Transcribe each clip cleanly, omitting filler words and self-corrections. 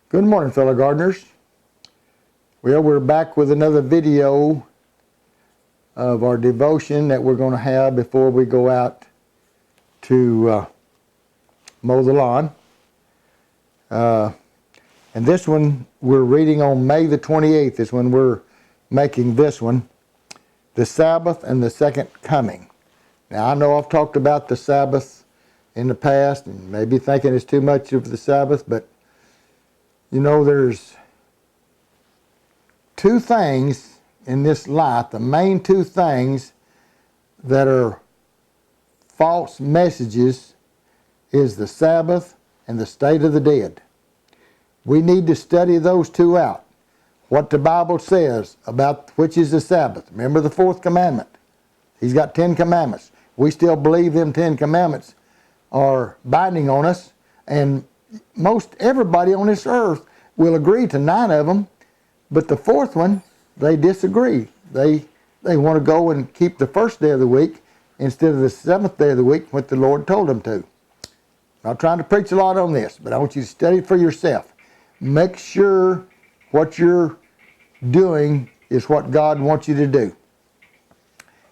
Good morning, fellow gardeners. Well, we're back with another video of our devotion that we're going to have before we go out to mow the lawn. And this one we're reading on May the 28th is when we're making this one, the Sabbath and the Second Coming. Now, I know I've talked about the Sabbath in the past and maybe thinking it's too much of the Sabbath, but you know, there's two things in this life, the main two things that are false messages is the Sabbath and the state of the dead. We need to study those two out. What the Bible says about which is the Sabbath. Remember the fourth commandment. He's got 10 commandments. We still believe them 10 commandments are binding on us, and most everybody on this earth will agree to 9 of them, but the fourth one, they disagree. They want to go and keep the first day of the week instead of the seventh day of the week, what the Lord told them to. I'm not trying to preach a lot on this, but I want you to study it for yourself. Make sure what you're doing is what God wants you to do.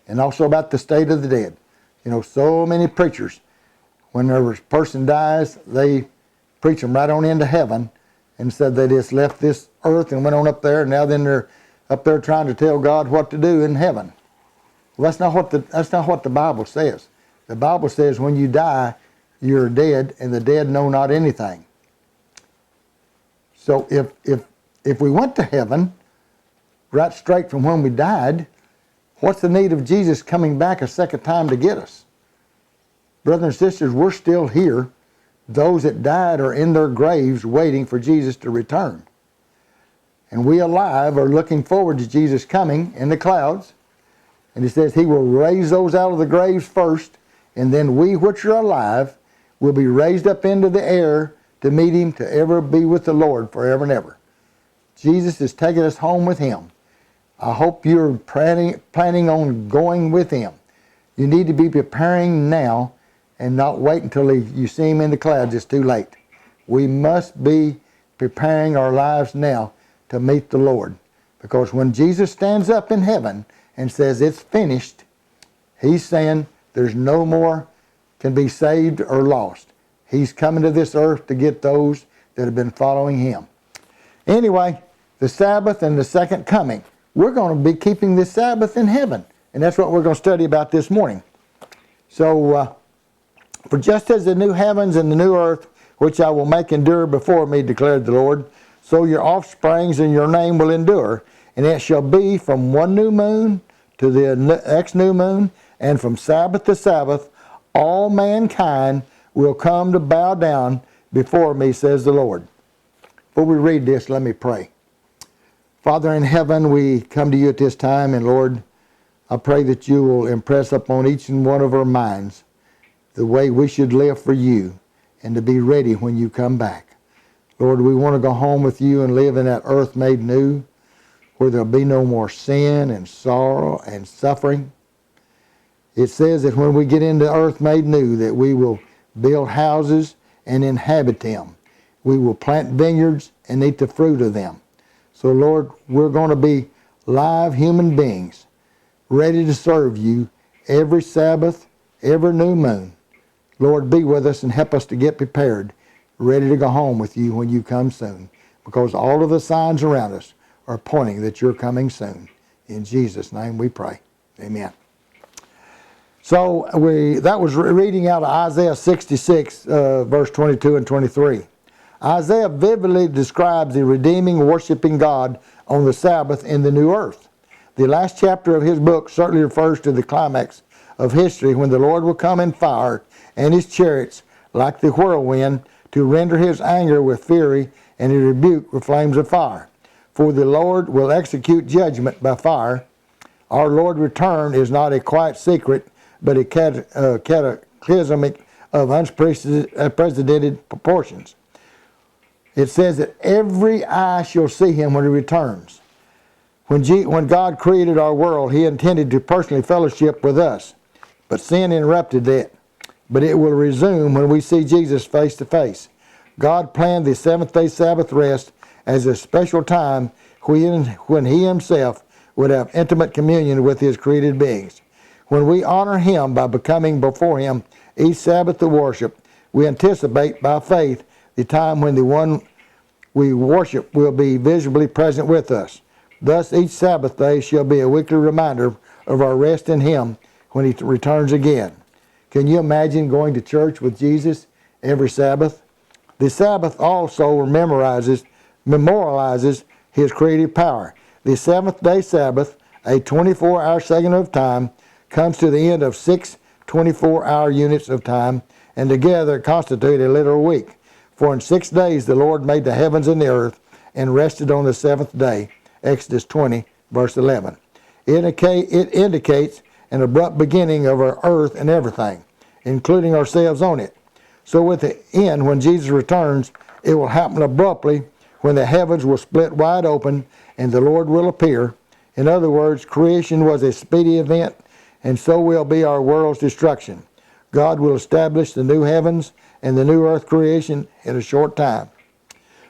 And also about the state of the dead. You know, so many preachers, when a person dies, they preach them right on into heaven and said they just left this earth and went on up there, and now then they're up there trying to tell God what to do in heaven. Well, that's not what the Bible says. The Bible says when you die, you're dead, and the dead know not anything. So if we went to heaven right straight from when we died, what's the need of Jesus coming back a second time to get us? Brothers and sisters, we're still here. Those that died are in their graves waiting for Jesus to return. And we alive are looking forward to Jesus coming in the clouds. And it says he will raise those out of the graves first, and then we which are alive will be raised up into the air to meet him, to ever be with the Lord forever and ever. Jesus is taking us home with him. I hope you're planning on going with him. You need to be preparing now and not wait until you see him in the clouds. It's too late. We must be preparing our lives now to meet the Lord. Because when Jesus stands up in heaven and says it's finished, he's saying there's no more can be saved or lost. He's coming to this earth to get those that have been following him. Anyway, the Sabbath and the second coming. We're going to be keeping this Sabbath in heaven. And that's what we're going to study about this morning. So, for just as the new heavens and the new earth, which I will make endure before me, declared the Lord, so your offsprings and your name will endure. And it shall be from one new moon to the next new moon, and from Sabbath to Sabbath, all mankind will come to bow down before me, says the Lord. Before we read this, let me pray. Father in heaven, we come to you at this time, and Lord, I pray that you will impress upon each and one of our minds the way we should live for you and to be ready when you come back. Lord, we want to go home with you and live in that earth made new, where there'll be no more sin and sorrow and suffering. It says that when we get into earth made new, that we will build houses and inhabit them. We will plant vineyards and eat the fruit of them. So Lord, we're going to be live human beings, ready to serve you every Sabbath, every new moon. Lord, be with us and help us to get prepared, ready to go home with you when you come soon, because all of the signs around us are pointing that you're coming soon. In Jesus' name we pray. Amen. So that was reading out of Isaiah 66, verse 22 and 23. Isaiah vividly describes the redeeming, worshiping God on the Sabbath in the new earth. The last chapter of his book certainly refers to the climax of history when the Lord will come in fire and his chariots like the whirlwind to render his anger with fury and his rebuke with flames of fire. For the Lord will execute judgment by fire. Our Lord's return is not a quiet secret, but a cataclysmic of unprecedented proportions. It says that every eye shall see him when he returns. When God created our world, he intended to personally fellowship with us, but sin interrupted that. But it will resume when we see Jesus face to face. God planned the seventh-day Sabbath rest as a special time when He Himself would have intimate communion with His created beings. When we honor Him by becoming before Him each Sabbath to worship, we anticipate by faith the time when the one we worship will be visibly present with us. Thus, each Sabbath day shall be a weekly reminder of our rest in Him when He returns again. Can you imagine going to church with Jesus every Sabbath? The Sabbath also memorializes His creative power. The seventh-day Sabbath, a 24-hour segment of time, comes to the end of 6 24-hour units of time, and together constitute a literal week. For in 6 days the Lord made the heavens and the earth, and rested on the seventh day. Exodus 20, verse 11. It indicates an abrupt beginning of our earth and everything, including ourselves on it. So with the end, when Jesus returns, it will happen abruptly when the heavens will split wide open and the Lord will appear. In other words, creation was a speedy event, and so will be our world's destruction. God will establish the new heavens and the new earth creation in a short time.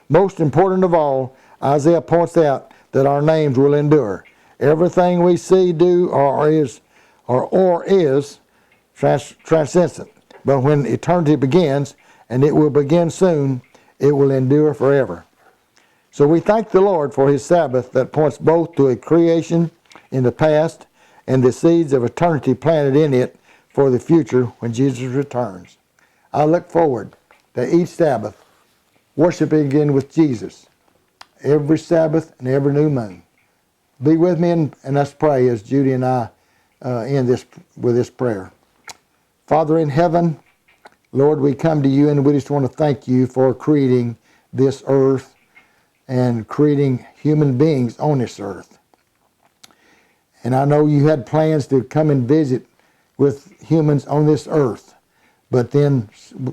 Most important of all, Isaiah points out that our names will endure. Everything we see, do, or is transcendent. But when eternity begins, and it will begin soon, it will endure forever. So we thank the Lord for His Sabbath that points both to a creation in the past and the seeds of eternity planted in it for the future when Jesus returns. I look forward to each Sabbath worshiping again with Jesus every Sabbath and every new moon. Be with me and let's pray as Judy and I end with this prayer. Father in heaven, Lord, we come to you and we just want to thank you for creating this earth and creating human beings on this earth. And I know you had plans to come and visit with humans on this earth, but then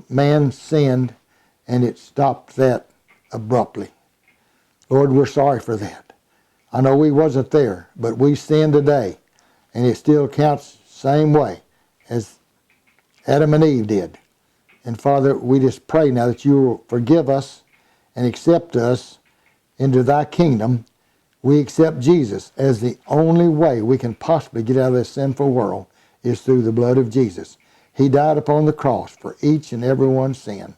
man sinned and it stopped that abruptly. Lord, we're sorry for that. I know we wasn't there, but we sinned today, and it still counts the same way as Adam and Eve did. And Father, we just pray now that you will forgive us and accept us into thy kingdom. We accept Jesus as the only way we can possibly get out of this sinful world is through the blood of Jesus. He died upon the cross for each and every one's sin.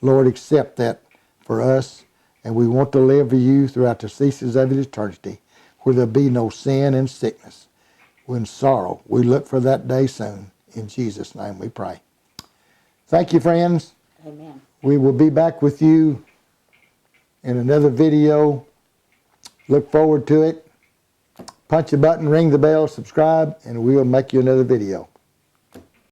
Lord, accept that for us, and we want to live for you throughout the ceases of eternity, where there be no sin and sickness, when sorrow. We look for that day soon. In Jesus' name we pray. Thank you, friends. Amen. We will be back with you in another video. Look forward to it. Punch a button, ring the bell, subscribe, and we will make you another video.